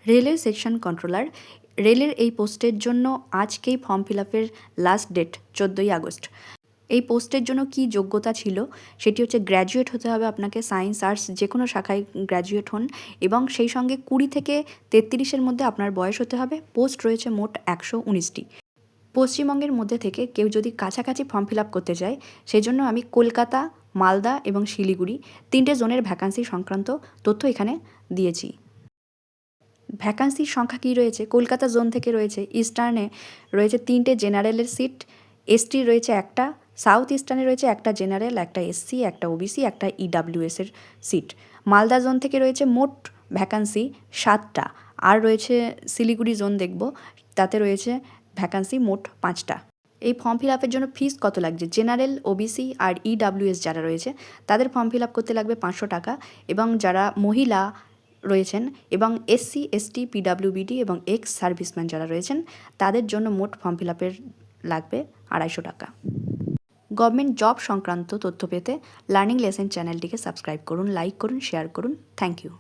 রেলের section controller, রেলের এই পোস্টের জন্য আজকেই ফর্ম ফিল আপের লাস্ট ডেট 14ই আগস্ট। এই পোস্টের জন্য কি যোগ্যতা ছিল সেটি হচ্ছে গ্র্যাজুয়েট হতে হবে আপনাকে, সায়েন্স আর্টস যে কোনো শাখায় গ্র্যাজুয়েট হন, এবং সেই সঙ্গে 20 থেকে 33-এর মধ্যে আপনার বয়স হতে হবে। পোস্ট রয়েছে মোট 119টি। পশ্চিমবঙ্গের মধ্যে থেকে কেউ যদি কাছাকাছি ফর্ম ফিল আপ করতে চায়, সেই জন্য আমি কলকাতা, মালদা এবং শিলিগুড়ি 3টে জোনের ভ্যাকান্সি সংক্রান্ত তথ্য এখানে দিয়েছি। ভ্যাকান্সির সংখ্যা কী রয়েছে? কলকাতা জোন থেকে রয়েছে, ইস্টার্নে রয়েছে 3টে জেনারেলের সিট, এসটি রয়েছে একটা, সাউথ ইস্টার্নে রয়েছে একটা জেনারেল, একটা এসসি, একটা ওবিসি, একটা ইডাব্লিউএসের সিট। মালদা জোন থেকে রয়েছে মোট ভ্যাকান্সি 7টা, আর রয়েছে শিলিগুড়ি জোন দেখব, তাতে রয়েছে ভ্যাকান্সি মোট 5টা। এই ফর্ম ফিল আপের জন্য ফিস কত লাগছে? জেনারেল, ওবিসি আর ইডাব্লিউএস যারা রয়েছে তাদের ফর্ম ফিল আপ করতে লাগবে 500 টাকা, এবং যারা মহিলা রয়েছেন এবং এসসি, এসটি, পিডাব্লিউবিডি এবং এক্স সার্ভিসম্যান যারা রয়েছেন তাদের জন্য মোট ফর্ম ফিল আপের লাগবে 250 টাকা। গভর্নমেন্ট জব সংক্রান্ত তথ্য পেতে লার্নিং লেসন চ্যানেলটিকে সাবস্ক্রাইব করুন, লাইক করুন, শেয়ার করুন। Thank you.